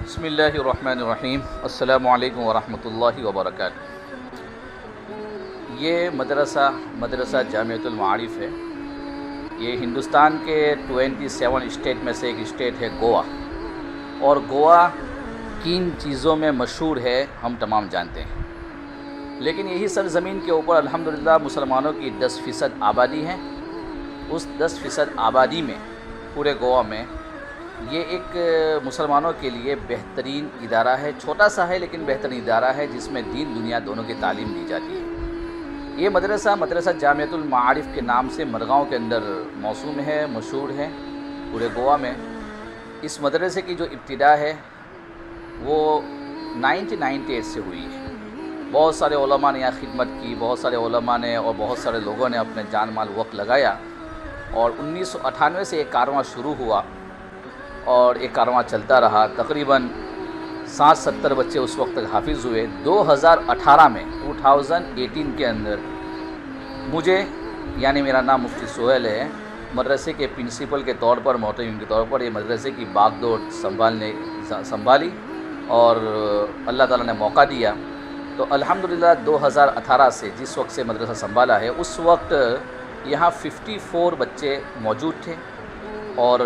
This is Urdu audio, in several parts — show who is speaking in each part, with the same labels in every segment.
Speaker 1: بسم اللہ الرحمن الرحیم۔ السلام علیکم ورحمۃ اللہ وبرکاتہ۔ یہ مدرسہ جامعۃ المعارف ہے۔ یہ ہندوستان کے 27 اسٹیٹ میں سے ایک اسٹیٹ ہے گوا، اور گوا کن چیزوں میں مشہور ہے ہم تمام جانتے ہیں، لیکن یہی سرزمین کے اوپر الحمدللہ مسلمانوں کی 10% آبادی ہے۔ اس 10% آبادی میں پورے گوا میں یہ ایک مسلمانوں کے لیے بہترین ادارہ ہے، چھوٹا سا ہے لیکن بہترین ادارہ ہے، جس میں دین دنیا دونوں کی تعلیم دی جاتی ہے۔ یہ مدرسہ جامعۃ المعارف کے نام سے مرگاؤں کے اندر موسوم ہے، مشہور ہے پورے گوا میں۔ اس مدرسے کی جو ابتدا ہے وہ 1998 سے ہوئی ہے۔ بہت سارے علماء نے یہاں خدمت کی، بہت سارے علماء نے اور بہت سارے لوگوں نے اپنے جان مال وقت لگایا، اور 1998 سے یہ کارواں شروع ہوا اور ایک کارواں چلتا رہا۔ تقریباً 60-70 بچے اس وقت تک حافظ ہوئے۔ 2018 میں 2018 کے اندر مجھے، یعنی میرا نام مفتی سہیل ہے، مدرسے کے پرنسپل کے طور پر، محترم کے طور پر یہ مدرسے کی باغ دوڑ سنبھالی، اور اللہ تعالیٰ نے موقع دیا تو الحمدللہ 2018 سے جس وقت سے مدرسہ سنبھالا ہے، اس وقت یہاں 54 بچے موجود تھے، اور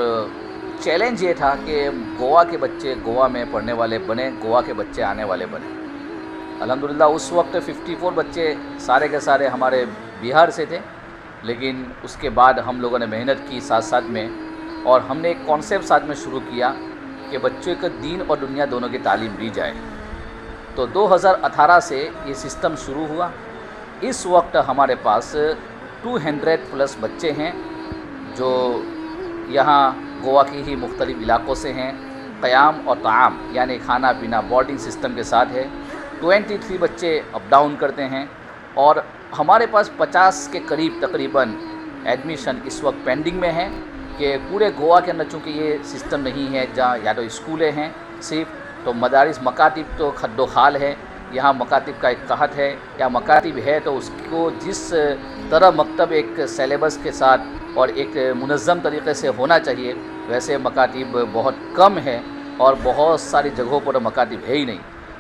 Speaker 1: چیلنج یہ تھا کہ گوا کے بچے گوا میں پڑھنے والے بنے، گوا کے بچے آنے والے بنے۔ الحمدللہ اس وقت 54 بچے سارے کے سارے ہمارے بہار سے تھے، لیکن اس کے بعد ہم لوگوں نے محنت کی ساتھ میں، اور ہم نے ایک کانسیپٹ ساتھ میں شروع کیا کہ بچوں کو دین اور دنیا دونوں کی تعلیم دی جائے۔ تو 2018 سے یہ سسٹم شروع ہوا۔ اس وقت ہمارے پاس 200+ بچے ہیں جو یہاں گوا کی ہی مختلف علاقوں سے ہیں۔ قیام اور طعام یعنی کھانا پینا بورڈنگ سسٹم کے ساتھ ہے۔ 23 بچے اپ ڈاؤن کرتے ہیں، اور ہمارے پاس 50 کے قریب تقریباً ایڈمیشن اس وقت پینڈنگ میں ہے، کہ پورے گوا کے اندر چونکہ یہ سسٹم نہیں ہے جہاں یا تو اسکولیں ہیں صرف، تو مدارس مکاتب تو خد و خال ہے، یہاں مکاتب کا ایک قحط ہے، یا مکاتب ہے تو اس کو جس طرح مکتب ایک سیلیبس کے ساتھ اور ایک منظم طریقے سے ہونا چاہیے، ویسے مکاتب بہت کم ہے، اور بہت ساری جگہوں پر مکاتب ہے ہی نہیں۔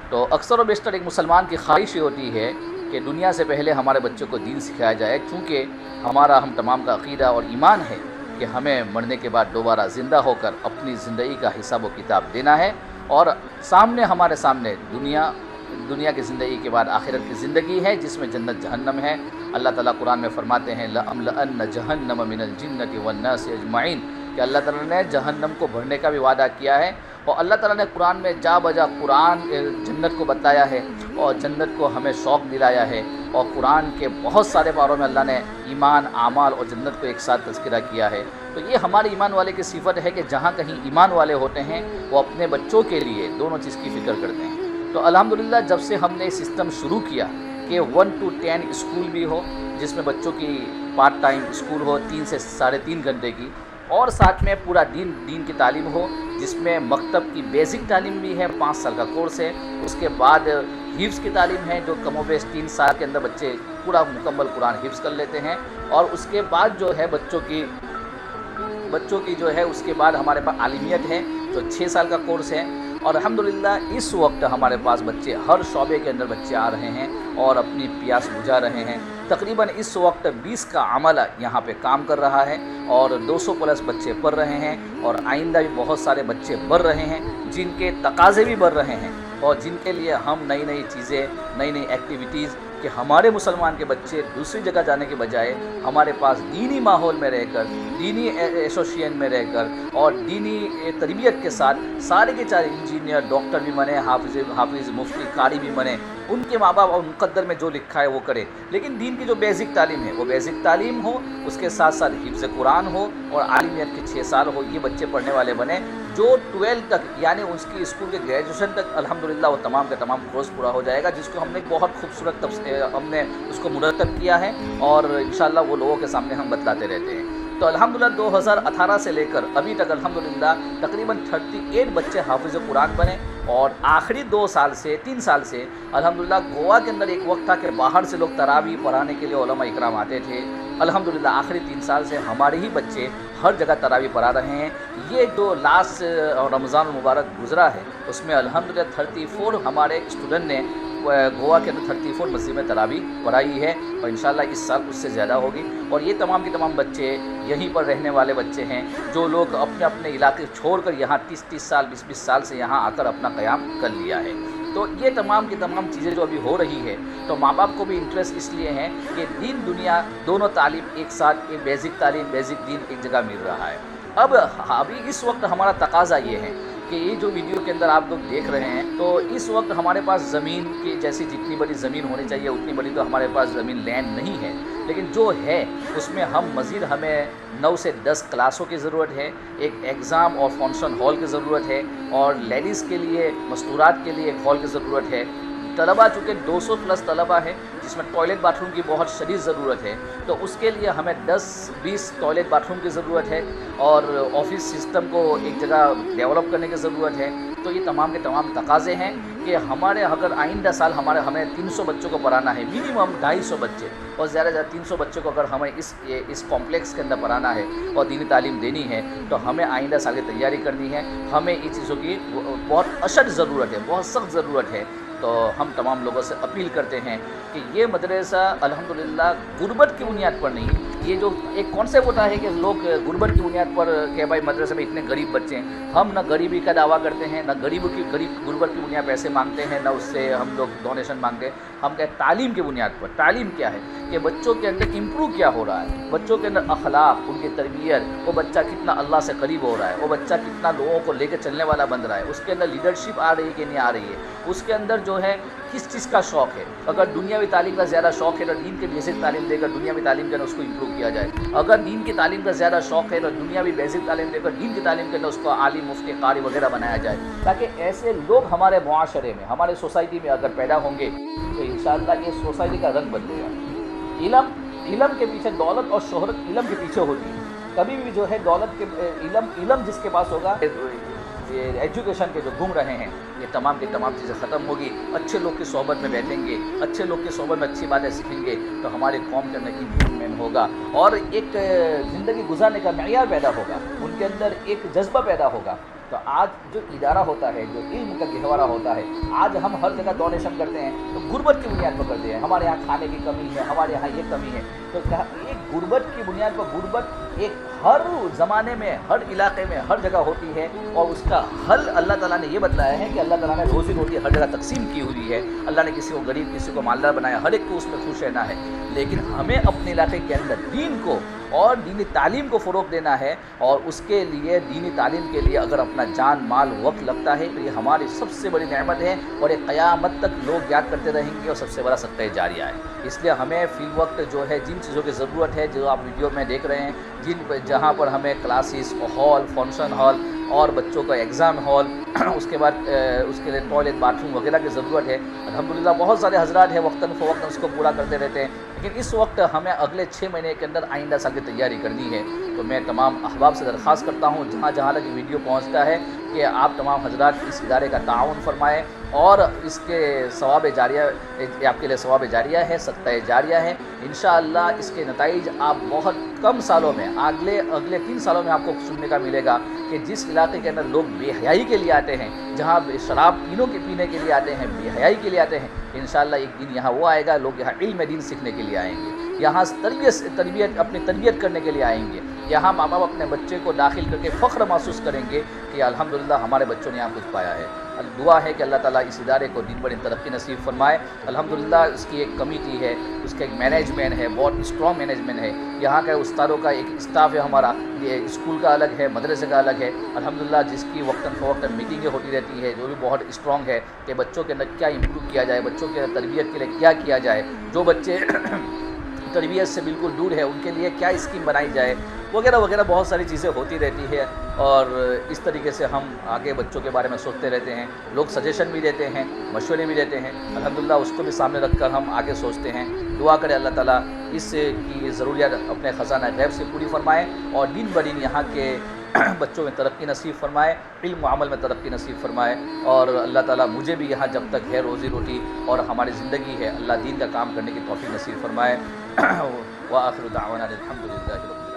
Speaker 1: تو اکثر و بیشتر ایک مسلمان کی خواہش یہ ہوتی ہے کہ دنیا سے پہلے ہمارے بچوں کو دین سکھایا جائے، چونکہ ہم تمام کا عقیدہ اور ایمان ہے کہ ہمیں مرنے کے بعد دوبارہ زندہ ہو کر اپنی زندگی کا حساب و کتاب دینا ہے، اور ہمارے سامنے دنیا کی زندگی کے بعد آخرت کی زندگی ہے، جس میں جنت جہنم ہے۔ اللہ تعالیٰ قرآن میں فرماتے ہیں لَأَمْلَأَنَّ جَهَنَّمَ مِنَ الْجِنَّةِ وَالنَّاسِ اجمعین، کہ اللہ تعالیٰ نے جہنم کو بھرنے کا بھی وعدہ کیا ہے، اور اللہ تعالیٰ نے قرآن میں جا بجا جنت کو بتایا ہے، اور جنت کو ہمیں شوق دلایا ہے، اور قرآن کے بہت سارے پاروں میں اللہ نے ایمان، اعمال اور جنت کو ایک ساتھ تذکرہ کیا ہے۔ تو یہ ہمارے ایمان والے کی صفت ہے کہ جہاں کہیں ایمان والے ہوتے ہیں وہ اپنے بچوں کے لیے دونوں چیز کی فکر کرتے ہیں۔ تو الحمدللہ جب سے ہم نے سسٹم شروع کیا کہ 1 to 10 اسکول بھی ہو، جس میں بچوں کی پارٹ ٹائم اسکول ہو 3 سے 3.5 گھنٹے کی، اور ساتھ میں پورا دین کی تعلیم ہو، جس میں مکتب کی بیسک تعلیم بھی ہے، 5 سال کا کورس ہے، اس کے بعد حفظ کی تعلیم ہے، جو کم و بیش 3 سال کے اندر بچے پورا مکمل قرآن حفظ کر لیتے ہیں، اور اس کے بعد جو ہے بچوں کی جو ہے اس کے بعد ہمارے پاس عالمیت ہے جو 6 سال کا کورس ہے۔ اور الحمدللہ اس وقت ہمارے پاس بچے ہر شعبے کے اندر بچے آ رہے ہیں اور اپنی پیاس بجھا رہے ہیں۔ تقریباً اس وقت 20 کا عملہ یہاں پہ کام کر رہا ہے، اور 200+ بچے پڑھ رہے ہیں، اور آئندہ بھی بہت سارے بچے بڑھ رہے ہیں، جن کے تقاضے بھی بڑھ رہے ہیں، اور جن کے لیے ہم نئی چیزیں، نئی ایکٹیویٹیز، کہ ہمارے مسلمان کے بچے دوسری جگہ جانے کے بجائے ہمارے پاس دینی ماحول میں رہ کر، دینی ایسوسیشن میں رہ کر، اور دینی تربیت کے ساتھ سارے کے چارے انجینئر، ڈاکٹر بھی بنے، حافظ مفتی قاری بھی بنے، ان کے ماں باپ اور مقدر میں جو لکھا ہے وہ کرے، لیکن دین کی جو بیسک تعلیم ہے وہ بیسک تعلیم ہو، اس کے ساتھ حفظ قرآن ہو، اور عالمیت کے 6 سال ہو، یہ بچے پڑھنے والے بنے، جو 12 تک یعنی اس کی اسکول کے گریجویشن تک الحمدللہ وہ تمام کا تمام کورس پورا ہو جائے گا، جس کو ہم نے بہت خوبصورت ہم نے اس کو مرتب کیا ہے، اور انشاءاللہ وہ لوگوں کے سامنے ہم بتلاتے رہتے ہیں۔ تو الحمدللہ 2018 سے لے کر ابھی تک الحمدللہ تقریباً 38 بچے حافظ قرآن بنے، اور آخری 3 سال سے الحمدللہ گوا کے اندر ایک وقت تھا کہ باہر سے لوگ تراویح پڑھانے کے لیے علماء اکرام آتے تھے، الحمدللہ آخری 3 سال سے ہمارے ہی بچے ہر جگہ تراویح پڑھا رہے ہیں۔ یہ جو لاسٹ رمضان المبارک گزرا ہے اس میں الحمدللہ 34 ہمارے اسٹوڈنٹ نے گوا کے اندر 34 مسجد میں تراویح پڑھائی ہے، اور انشاءاللہ اس سال اس سے زیادہ ہوگی۔ اور یہ تمام کے تمام بچے یہیں پر رہنے والے بچے ہیں، جو لوگ اپنے اپنے علاقے چھوڑ کر یہاں 30 سال 20 سال سے یہاں آ کر اپنا قیام کر لیا ہے۔ تو یہ تمام کی تمام چیزیں جو ابھی ہو رہی ہے، تو ماں باپ کو بھی انٹرسٹ اس لیے ہے کہ دین دنیا دونوں تعلیم ایک ساتھ، ایک بیسک تعلیم بیسک دین ایک جگہ مل رہا ہے۔ ابھی اس وقت ہمارا تقاضا یہ ہے کہ یہ جو ویڈیو کے اندر آپ لوگ دیکھ رہے ہیں، تو اس وقت ہمارے پاس زمین کی جیسی جتنی بڑی زمین ہونی چاہیے اتنی بڑی تو ہمارے پاس زمین لینڈ نہیں ہے، لیکن جو ہے اس میں ہم مزید ہمیں 9 سے 10 کلاسوں کی ضرورت ہے، ایک ایگزام اور فنکشن ہال کی ضرورت ہے، اور لیڈیز کے لیے مستورات کے لیے ایک ہال کی ضرورت ہے۔ طلبہ چونکہ 200 پلس طلبہ ہے جس میں ٹوائلٹ باتھ روم کی بہت شدید ضرورت ہے، تو اس کے لیے ہمیں 10-20 ٹوائلٹ باتھ روم کی ضرورت ہے، اور آفس سسٹم کو ایک جگہ ڈیولپ کرنے کی ضرورت ہے۔ تو یہ تمام کے تمام تقاضے ہیں کہ ہمارے اگر آئندہ سال ہمیں 300 بچوں کو پڑھانا ہے، منیمم 250 بچے، اور زیادہ سے زیادہ 300 بچوں کو اگر ہمیں اس کمپلیکس کے اندر پڑھانا ہے اور دینی تعلیم دینی ہے، تو ہمیں آئندہ سال کی تیاری کرنی ہے۔ ہمیں ان چیزوں کی بہت اشد ضرورت ہے، بہت سخت ضرورت ہے۔ تو ہم تمام لوگوں سے اپیل کرتے ہیں کہ یہ مدرسہ الحمدللہ غربت کی بنیاد پر نہیں، یہ جو ایک کانسیپٹ ہوتا ہے کہ لوگ غربت کی بنیاد پر کہ بھائی مدرسے میں اتنے غریب بچے ہیں، ہم نہ غریبی کا دعویٰ کرتے ہیں، نہ غربت کی بنیاد پیسے مانگتے ہیں، نہ اس سے ہم لوگ ڈونیشن مانگتے ہیں۔ ہم کہتے ہیں تعلیم کی بنیاد پر۔ تعلیم کیا ہے کہ بچوں کے اندر امپروو کیا ہو رہا ہے، بچوں کے اندر اخلاق، ان کی تربیت، وہ بچہ کتنا اللہ سے قریب ہو رہا ہے، وہ بچہ کتنا لوگوں کو لے کے چلنے والا بن رہا ہے، اس کے اندر لیڈرشپ آ رہی ہے کہ نہیں آ رہی ہے، اس کے اندر جو ہے کس چیز کا شوق ہے۔ اگر دنیاوی تعلیم کا زیادہ شوق ہے تو دین کے بیسک تعلیم دے کر دنیاوی تعلیم کے اندر اس کو امپروو کیا جائے، اگر دین کی تعلیم کا زیادہ شوق ہے تو دنیاوی بیسک تعلیم دے کر دین کی تعلیم کے اندر اس کو عالم، مفتی، قاری وغیرہ بنایا جائے، تاکہ ایسے لوگ ہمارے معاشرے میں، ہمارے سوسائٹی میں اگر پیدا ہوں گے تو انشاءاللہ یہ سوسائٹی کا رنگ بدلے گا۔ علم کے پیچھے دولت اور شہرت علم کے پیچھے ہوتی ہے، کبھی بھی جو ہے دولت کے علم جس کے پاس ہوگا، یہ ایجوکیشن کے جو گھوم رہے ہیں، یہ تمام کی تمام چیزیں ختم ہوگی۔ اچھے لوگ کی صحبت میں بیٹھیں گے، اچھے لوگ کی صحبت میں اچھی باتیں سیکھیں گے تو ہمارے قوم کے اندر امپروومنٹ ہوگا، اور ایک زندگی گزارنے کا معیار پیدا ہوگا، ان کے اندر ایک جذبہ پیدا ہوگا۔ تو آج جو ادارہ ہوتا ہے، جو علم کا گہوارہ ہوتا ہے، آج ہم ہر جگہ ڈونیشن کرتے ہیں تو غربت کی بنیاد پر کرتے ہیں، ہمارے یہاں کھانے کی کمی ہے، ہمارے یہاں یہ کمی ہے، تو ایک غربت کی بنیاد پر غربت ایک ہر زمانے میں، ہر علاقے میں، ہر جگہ ہوتی ہے، اور اس کا حل اللہ تعالیٰ نے یہ بتلایا ہے کہ اللہ تعالیٰ نے روزی روٹی ہر جگہ تقسیم کی ہوئی ہے، اللہ نے کسی کو غریب کسی کو مالدار بنایا، ہر ایک کو اس میں خوش رہنا ہے، لیکن ہمیں اپنے علاقے کے اندر دین کو اور دینی تعلیم کو فروغ دینا ہے، اور اس کے لیے دینی تعلیم کے لیے اگر اپنا جان مال وقت لگتا ہے تو یہ ہماری سب سے بڑی نعمت ہے، اور یہ قیامت تک لوگ یاد کرتے رہیں گے، اور سب سے بڑا صدقہ جاریہ ہے۔ اس لیے ہمیں فی الوقت جو ہے جن چیزوں کی ضرورت ہے جو آپ ویڈیو میں دیکھ رہے ہیں، جہاں پر ہمیں کلاسز، ہال، فنکشن ہال اور بچوں کا ایگزام ہال، اس کے بعد اس کے لیے ٹوائلٹ باتھ روم وغیرہ کی ضرورت ہے۔ الحمدللہ بہت سارے حضرات ہیں وقتاً فوقتاً اس کو پورا کرتے رہتے ہیں، لیکن اس وقت ہمیں اگلے 6 مہینے کے اندر آئندہ سال کی تیاری کرنی ہے۔ تو میں تمام احباب سے درخواست کرتا ہوں جہاں جہاں تک یہ ویڈیو پہنچتا ہے کہ آپ تمام حضرات اس ادارے کا تعاون فرمائیں، اور اس کے ثواب جاریہ، آپ کے لیے ثواب جاریہ ہے، صدقہ جاریہ ہے۔ انشاءاللہ اس کے نتائج آپ بہت کم سالوں میں، اگلے 3 سالوں میں آپ کو سننے کا ملے گا کہ جس علاقے کے اندر لوگ بے حیائی کے لیے آتے ہیں، جہاں شراب پینے کے لیے آتے ہیں، بے حیائی کے لیے آتے ہیں، انشاءاللہ ایک دن یہاں وہ آئے گا، لوگ یہاں علم دین سیکھنے کے لیے آئیں گے، یہاں اپنی تربیت کرنے کے لیے آئیں گے، یہاں ماں باپ اپنے بچے کو داخل کر کے فخر محسوس کریں گے کہ الحمدللہ ہمارے بچوں نے یہاں کچھ پایا ہے۔ دعا ہے کہ اللہ تعالیٰ اس ادارے کو دن بہ دن ترقی نصیب فرمائے۔ الحمدللہ اس کی ایک کمیٹی ہے، اس کا ایک مینجمنٹ ہے، بہت اسٹرانگ مینجمنٹ ہے، یہاں کا استادوں کا ایک اسٹاف ہے ہمارا، یہ اسکول کا الگ ہے، مدرسے کا الگ ہے، الحمدللہ جس کی وقتاً فوقتاً میٹنگیں ہوتی رہتی ہے، جو بھی بہت اسٹرانگ ہے کہ بچوں کے اندر کیا امپروو کیا جائے، بچوں کے تربیت کے لیے کیا کیا جائے، جو بچے تربیت سے بالکل دور ہے ان کے لیے کیا اسکیم بنائی جائے، وغیرہ وغیرہ بہت ساری چیزیں ہوتی رہتی ہے، اور اس طریقے سے ہم آگے بچوں کے بارے میں سوچتے رہتے ہیں، لوگ سجیشن بھی دیتے ہیں، مشورے بھی دیتے ہیں، الحمدللہ اس کو بھی سامنے رکھ کر ہم آگے سوچتے ہیں۔ دعا کرے اللہ تعالیٰ اس کی ضروریات اپنے خزانہ غیب سے پوری فرمائے، اور دن بہ دن یہاں کے بچوں میں ترقی نصیب فرمائے، علم و عمل میں ترقی نصیب فرمائے، اور اللہ تعالیٰ مجھے بھی یہاں جب تک ہے روزی روٹی اور ہماری زندگی ہے، اللہ دین کا کام کرنے کی توفیق نصیب فرمائے۔ وآخر دعوانا الحمدللہ رب العالمین۔